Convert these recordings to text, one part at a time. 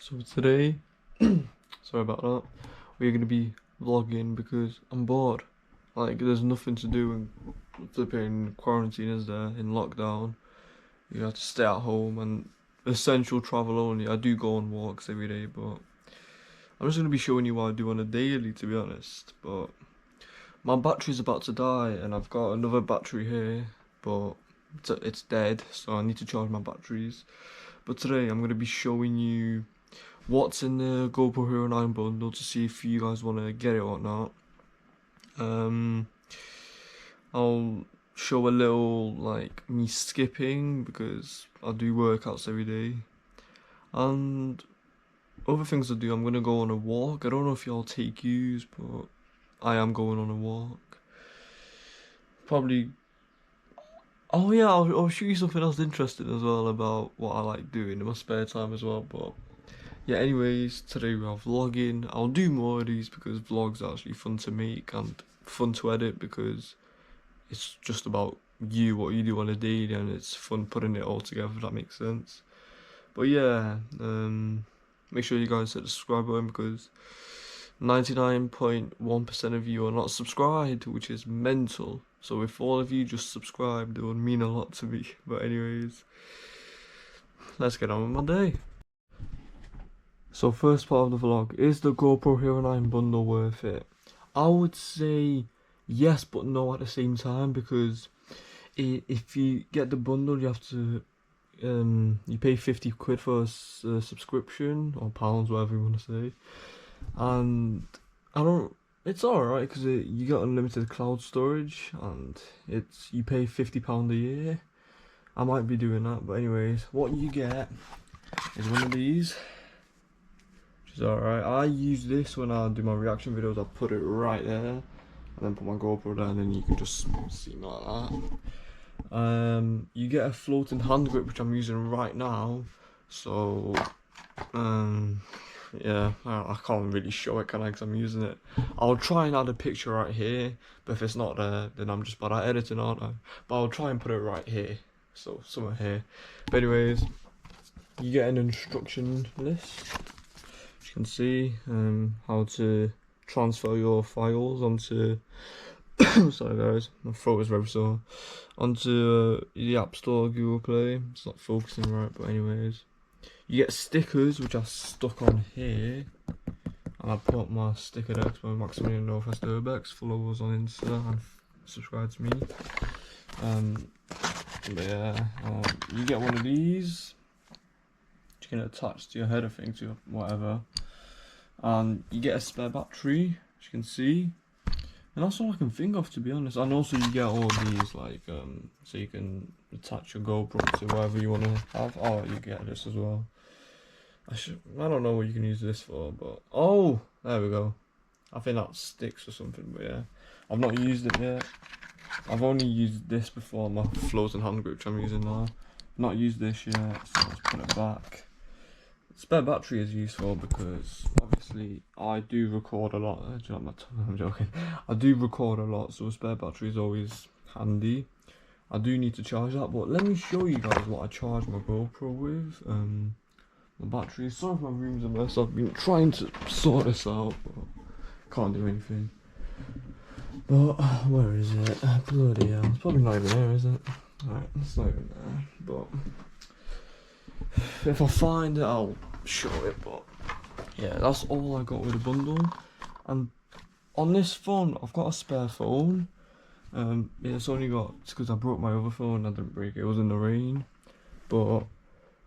So today, sorry about that, we're gonna be vlogging because I'm bored. Like, there's nothing to do in flipping quarantine, is there? In lockdown, you have to stay at home and essential travel only. I do go on walks every day, but I'm just gonna be showing you what I do on a daily, to be honest. But my battery's about to die, and I've got another battery here, but it's dead, so I need to charge my batteries. But today, I'm gonna be showing you what's in the GoPro Hero 9 bundle to see if you guys want to get it or not. Um, I'll show a little like me skipping because I do workouts every day, and other things I do. I'm gonna go on a walk. I don't know if y'all take yous, but I am going on a walk. Probably. Oh yeah, I'll show you something else interesting as well about what I like doing in my spare time as well. But yeah, anyways, today we are vlogging. I'll do more of these because vlogs are actually fun to make and fun to edit because it's just about you, what you do on a daily, and it's fun putting it all together, if that makes sense. But yeah, make sure you guys hit the subscribe button because 99.1% of you are not subscribed, which is mental. So if all of you just subscribed, it would mean a lot to me. But anyways, let's get on with my day. So first part of the vlog, is the GoPro Hero 9 bundle worth it? I would say yes but no at the same time because if you get the bundle you have to you pay 50 quid for a subscription or pounds, whatever you want to say, and it's alright because you get unlimited cloud storage and you pay £50 a year. I might be doing that, but anyways, what you get is one of these. Alright, I use this when I do my reaction videos. I put it right there and then put my GoPro there and then you can just see me like that. You get a floating hand grip, which I'm using right now. So yeah, I can't really show it, can I, because I'm using it. I'll try and add a picture right here, but if it's not there then I'm just bad at editing, aren't I? But I'll try and put it right here, so somewhere here. But anyways, you get an instruction list. You can see how to transfer your files onto sorry guys, my throat is very sore, onto the App Store, Google Play. It's not focusing right, but anyways, you get stickers which are stuck on here, and I put my sticker there to my Maximilian Northwest Urbex. Follow us on Insta and subscribe to me. But yeah, you get one of these. You can attach to your head, I think, to whatever. And you get a spare battery, as you can see. And that's all I can think of, to be honest. And also you get all these, like, so you can attach your GoPro to whatever you want to have. Oh, you get this as well. I don't know what you can use this for, but... Oh, there we go. I think that sticks or something, but yeah. I've not used it yet. I've only used this before, my floating hand grip, which I'm using now. Not used this yet, so let's put it back. Spare battery is useful because obviously I do record a lot. I'm joking. I do record a lot, so a spare battery is always handy. I do need to charge that, but let me show you guys what I charge my GoPro with. My battery. Sorry if my room's a mess. I've been trying to sort this out, but can't do anything. But where is it? Bloody hell! It's probably not even there, is it? Alright, it's not even there. But if I find it, I'll show it. But yeah, that's all I got with the bundle. And on this phone, I've got a spare phone. It's only got, it's because I broke my other phone. I didn't break it, it was in the rain. But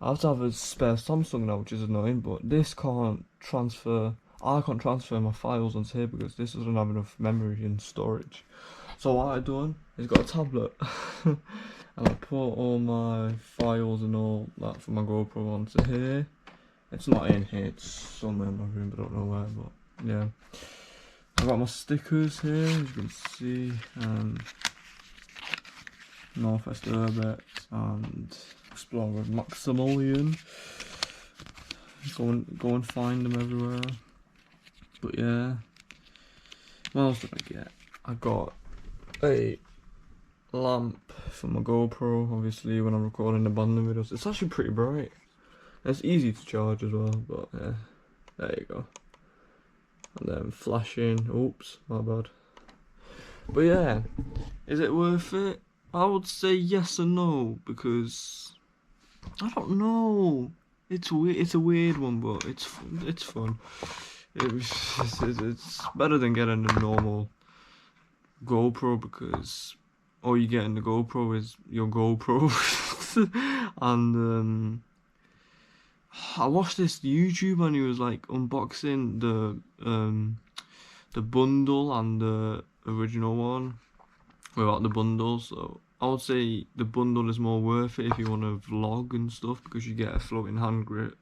I have to have a spare Samsung now, which is annoying. But this can't transfer. I can't transfer my files onto here because this doesn't have enough memory and storage. So what I've done is got a tablet. And I put all my files and all that for my GoPro onto here. It's not in here, it's somewhere in my room, but I don't know where, but yeah. I've got my stickers here, as you can see. Northwest Urbex and Explorer Maximilian. Go and find them everywhere. But yeah. What else did I get? I got a lamp for my GoPro, obviously, when I'm recording the band videos. It's actually pretty bright. It's easy to charge as well, but yeah, there you go. And then flashing, oops, my bad. But yeah, is it worth it? I would say yes and no, because I don't know. It's weird. It's a weird one, but it's fun. It's better than getting a normal GoPro, because all you get in the GoPro is your GoPro. And I watched this YouTube and he was like unboxing the bundle and the original one without the bundle. So I would say the bundle is more worth it if you want to vlog and stuff, because you get a floating hand grip,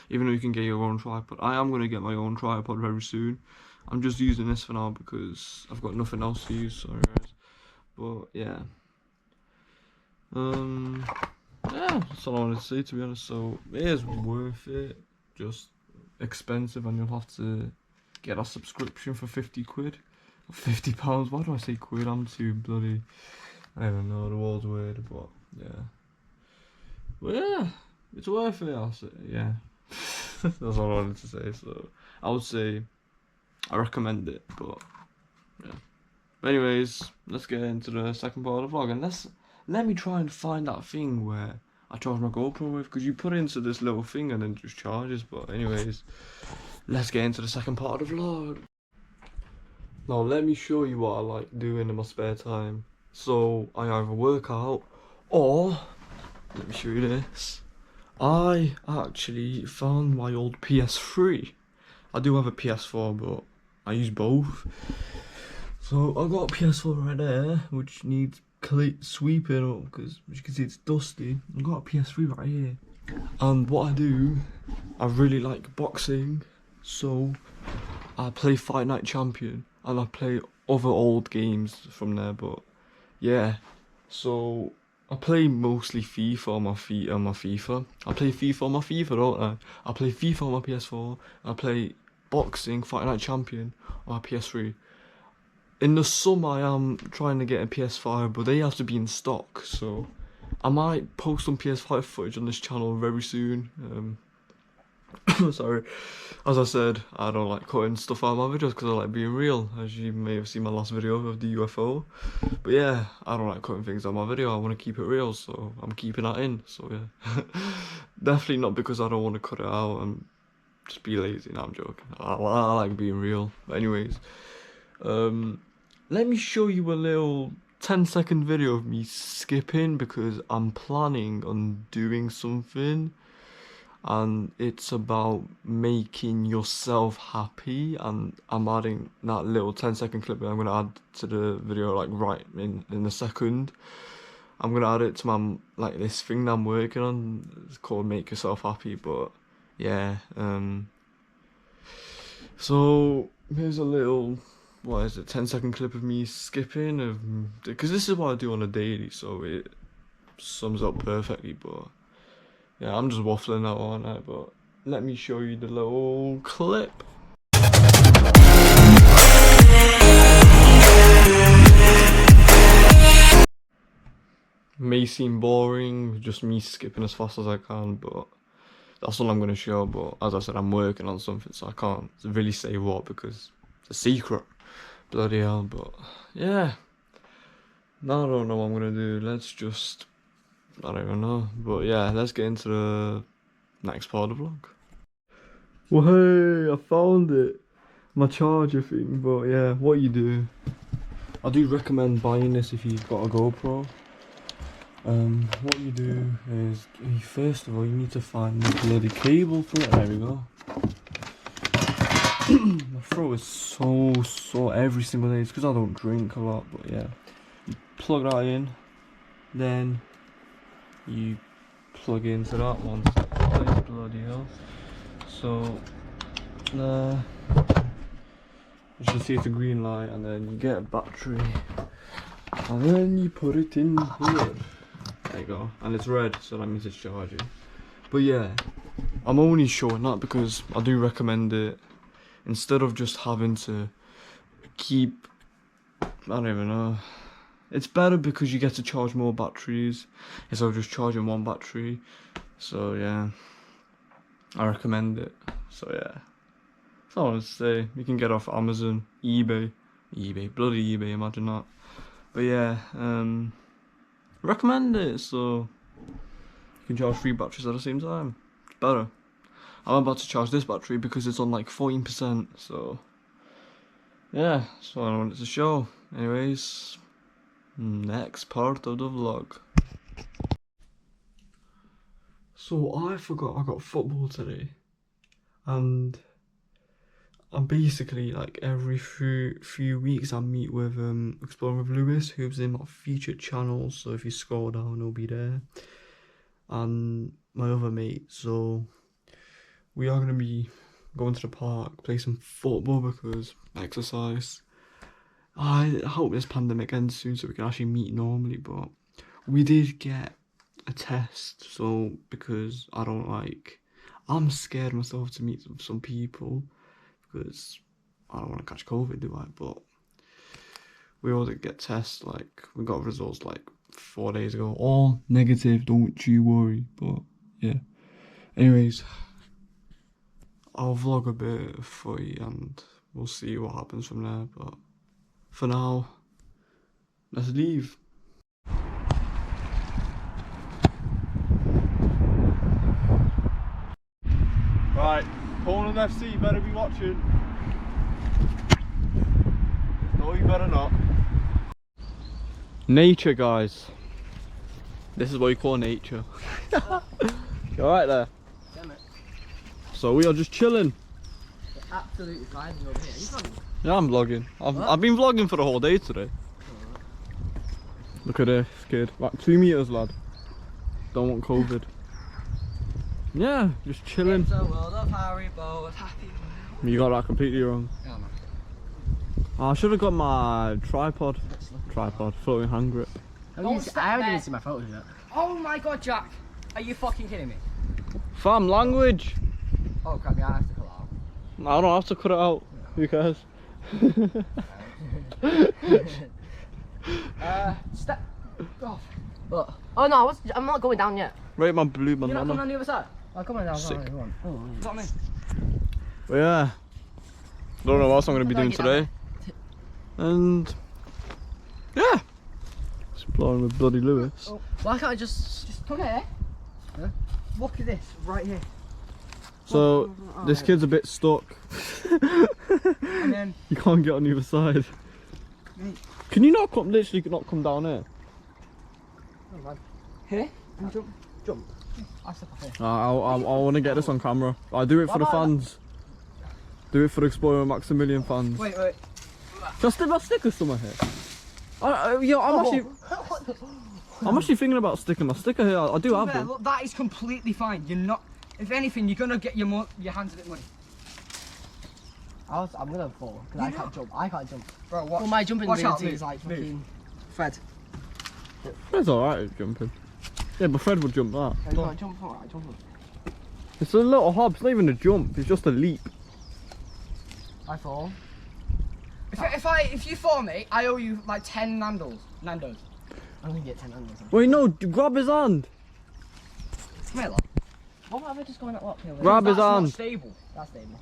even though you can get your own tripod. I am going to get my own tripod very soon. I'm just using this for now because I've got nothing else to use, sorry guys. But yeah, yeah, that's all I wanted to say, to be honest. So it is worth it, just expensive, and you'll have to get a subscription for 50 quid. £50, why do I say quid? I'm too bloody, I don't know, the world's weird, but yeah. But yeah, it's worth it, I'll say, yeah. That's all I wanted to say. So I would say I recommend it, but yeah. But anyways, let's get into the second part of the vlog, and let me try and find that thing where I charge my GoPro with, because you put it into this little thing and then it just charges. But anyways, let's get into the second part of the vlog. Now let me show you what I like doing in my spare time. So I either work out, or let me show you this. I actually found my old PS3. I do have a PS4, but I use both. So I got a PS4 right there, which needs sweeping up, because as you can see it's dusty. I got a PS3 right here. And what I do, I really like boxing, so I play Fight Night Champion, and I play other old games from there. But yeah, so I play mostly FIFA on my FIFA. I play FIFA on my FIFA, don't I? I play FIFA on my PS4. I play boxing, Fight Night Champion on my PS3. In the summer, I am trying to get a PS5, but they have to be in stock. So I might post some PS5 footage on this channel very soon. Sorry, as I said, I don't like cutting stuff out of my videos because I like being real, as you may have seen my last video of the UFO. But yeah, I don't like cutting things out of my video. I want to keep it real, so I'm keeping that in. So yeah, definitely not because I don't want to cut it out and just be lazy. No, I'm joking. I like being real. But anyways, let me show you a little 10-second video of me skipping, because I'm planning on doing something. And it's about making yourself happy, and I'm adding that little 10-second clip that I'm going to add to the video, like right in a second. I'm going to add it to my, like, this thing that I'm working on. It's called Make Yourself Happy. But yeah, so here's a little, what is it, 10-second clip of me skipping, because this is what I do on a daily, so it sums up perfectly. But yeah, I'm just waffling out, aren't I? But let me show you the little clip. May seem boring, just me skipping as fast as I can, but that's all I'm going to show. But as I said, I'm working on something, so I can't really say what, because it's a secret. Bloody hell. But yeah, now I don't know what I'm going to do. Let's just, I don't even know. But yeah, let's get into the next part of the vlog. Well, hey, I found it. My charger thing. But yeah, what you do, I do recommend buying this if you've got a GoPro. What you do is, first of all, you need to find the bloody cable for it. There we go. My throat is so sore every single day. It's because I don't drink a lot, but yeah. You plug that in, then you plug into that one. Bloody hell. So, you should see it's a green light, and then you get a battery, and then you put it in here. There you go, and it's red, so that means it's charging. But yeah, I'm only showing that because I do recommend it, instead of just having to keep, I don't even know. It's better because you get to charge more batteries instead of just charging one battery. So yeah, I recommend it. So yeah, that's all I want to say. You can get off Amazon, eBay, bloody eBay, imagine that. But yeah, recommend it. So you can charge 3 batteries at the same time. It's better. I'm about to charge this battery because it's on like 14%. So yeah, that's what I wanted to show. Anyways, next part of the vlog. So I forgot I got football today, and I'm basically like every few weeks I meet with Exploring with Lewis, who's in my featured channel. So if you scroll down, he'll be there, and my other mate. So we are gonna be going to the park, play some football because exercise. I hope this pandemic ends soon so we can actually meet normally, but we did get a test, so because I'm scared myself to meet some people because I don't want to catch COVID, do I? But we all did get tests, like we got results like 4 days ago, all negative, don't you worry. But yeah, anyways, I'll vlog a bit for you and we'll see what happens from there, but for now, let's leave. Right, Poland FC, better be watching. No, you better not. Nature, guys. This is what you call nature. You alright there? Damn it. So we are just chilling. It's absolutely fine over here. Are you vlogging? Yeah, I'm vlogging. I've been vlogging for the whole day today. Look at this kid. Like 2 meters, lad. Don't want COVID. Yeah, just chilling. It's a world of Haribo, happy world. You got that completely wrong. Yeah, man. I should have got my tripod. Floating hand grip. I haven't even seen my photos yet. Oh my god, Jack! Are you fucking kidding me? Fam, language! Oh crap, yeah, I have to cut that out. I don't have to cut it out. Who cares? Step off. What? Oh no, I'm not going down yet. Rate my blue banana. You're not coming on the other side? Oh, come on down. Sick. Oh, got me. But yeah, don't know what else I'm going to be doing today. And yeah, exploring with bloody Lewis. Oh, why can't I just come here? Yeah. Look at this right here. So this kid's a bit stuck. And then you can't get on the other side. Mate. Can you not come? Literally, not come down here. Oh, man. Here? And jump. I'll step up here. I want to get this on camera. I do it for the fans. Do it for the Explorer Maximilian fans. Wait. Just stick my sticker somewhere here. I'm actually thinking about sticking my sticker here. I do have one. Look, that is completely fine. You're not. If anything, you're gonna get your hands a bit muddy. I'm gonna fall because I can't jump. Bro, watch. Well, my jumping ability is like fucking Fred. Fred's alright at jumping. Yeah, but Fred would jump that. Jump. It's a little hop. It's not even a jump. It's just a leap. I fall. If you fall me, I owe you like 10 Nandos. I'm gonna get 10 Nandos. Wait, no, grab his hand. Come here, lad. What am I just going up here? Grab his hand. That's stable. That's stable.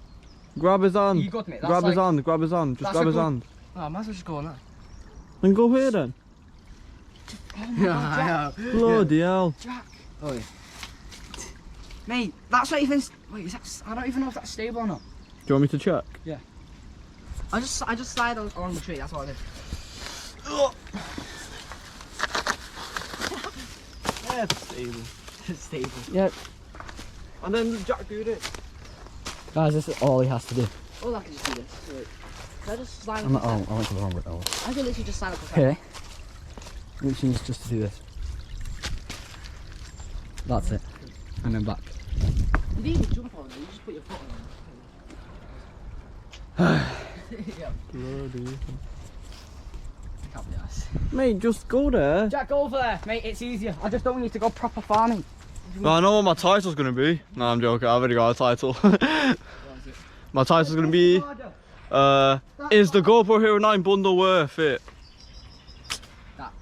Grab his hand. You got me. That's grab his like, hand. Grab his hand. Just grab his hand. Oh, I might as well just go on that. Then go here then. Oh my God, Jack. Bloody hell. Jack. Oh, yeah. Mate, that's not even. Wait, is that? I don't even know if that's stable or not. Do you want me to check? Yeah. I just slide along the tree. That's what I did. Yeah, it's stable. It's stable. Yeah. And then Jack do it. Guys, this is all he has to do. Oh, I can just do this. Wait. Can I just slide? I went to the wrong bit. I can literally just slide up the Okay. Which is just to do this. That's it. And then back. You didn't even jump on it. You just put your foot on it. Yeah. Bloody. Can't be arsed. Mate, just go there. Jack, go over there, mate. It's easier. I just don't need to go proper farming. Well, I know what my title's gonna be. No, I'm joking. I've already got a title. My title's gonna be is the GoPro Hero 9 bundle worth it? That.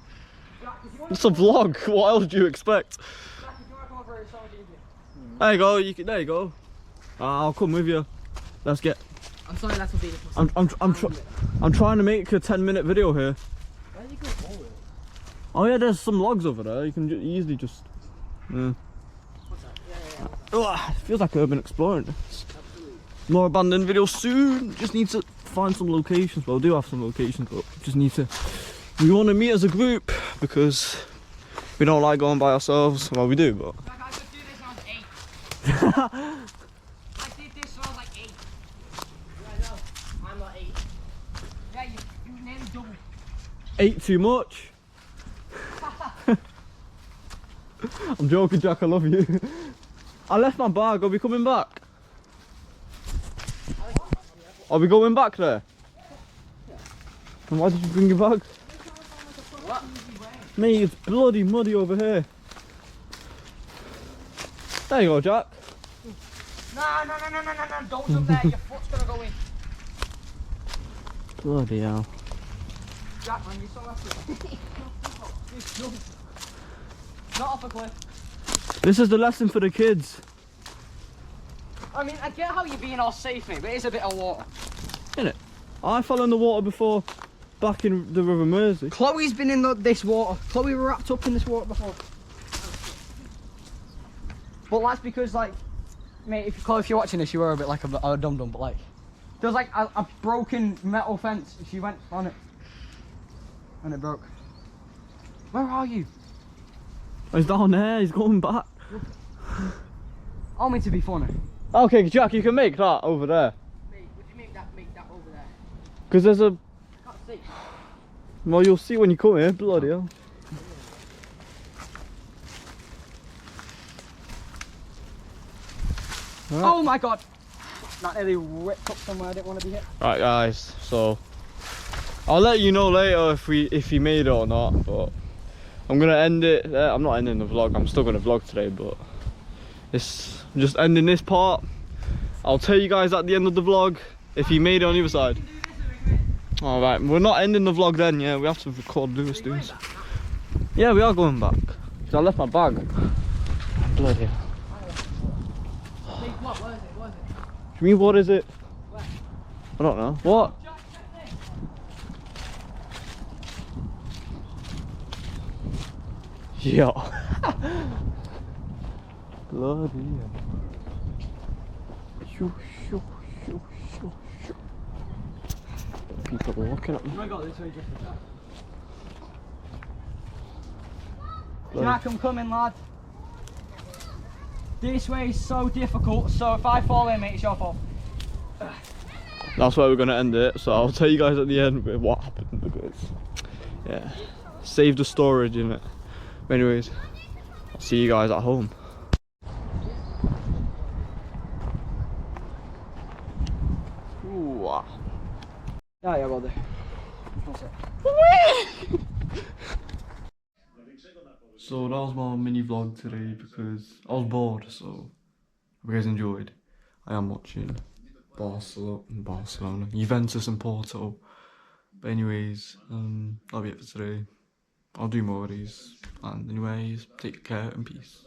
It's a vlog. What else do you expect? Jack, if you want to come over, it's so much easier. There you go. There you go. I'll come with you. Let's get. I'm sorry, that's what being a I'm trying to make a 10-minute video here. Where did you go forward? Oh yeah, there's some logs over there. You can easily just. Yeah. What's that? Yeah. Ugh, feels like urban exploring. Absolutely. More abandoned videos soon. Just need to find some locations. Well, we do have some locations, but just need to. We want to meet as a group because we don't like going by ourselves. Well, we do, but. I could do this when I was 8. I did this when I was like 8. Yeah, no, I'm not 8. Yeah, you nearly double. 8 too much. I'm joking, Jack. I love you. I left my bag. Are we coming back? Are we going back there? Yeah. And why did you bring your bag? What? Mate, it's bloody muddy over here. There you go, Jack. No, don't jump there, your foot's gonna go in. Bloody hell. Jack, man, you're so lucky. Just jump. Not off a cliff. This is the lesson for the kids. I mean, I get how you're being all safe, mate, but it's a bit of water. Innit? I fell in the water before, back in the River Mersey. Chloe's been in this water. Chloe wrapped up in this water before. But that's because, like, mate, Chloe, if you're watching this, you were a bit like a dum-dum, but like, there's like a broken metal fence. She went on it, and it broke. Where are you? He's down there, he's going back. I mean to be funny. Okay, Jack, you can make that over there. Mate, would you make that over there? Because there's a... I can't see. Well, you'll see when you come here, bloody hell. Right. Oh my god! That nearly ripped up somewhere I didn't want to be hit. Right, guys, so... I'll let you know later if he made it or not, but... I'm gonna end it there. I'm not ending the vlog, I'm still gonna vlog today, but... I'm just ending this part. I'll tell you guys at the end of the vlog if he made it on the other side. Alright, we're not ending the vlog then, yeah, we have to record Lewis doing this. Yeah, we are going back. Because I left my bag. Bloody hell. What is it? You mean what is it? Where? I don't know. What? Yeah. Bloody hell. Shoo, shoo, shoo, shoo, shoo. People are looking at me. Oh my god, this way just for Bloody- Jack, I'm coming, lad. This way is so difficult, so if I fall in, mate, it's your fault. That's where we're gonna end it. So I'll tell you guys at the end what happened because, yeah, save the storage in it. But anyways, I'll see you guys at home. Ooh. Yeah, buddy. That's it. So that was my mini vlog today because I was bored. So if you guys enjoyed, I am watching Barcelona, Juventus and Porto. But anyways, that'll be it for today. I'll do more of these. And anyways, take care and peace.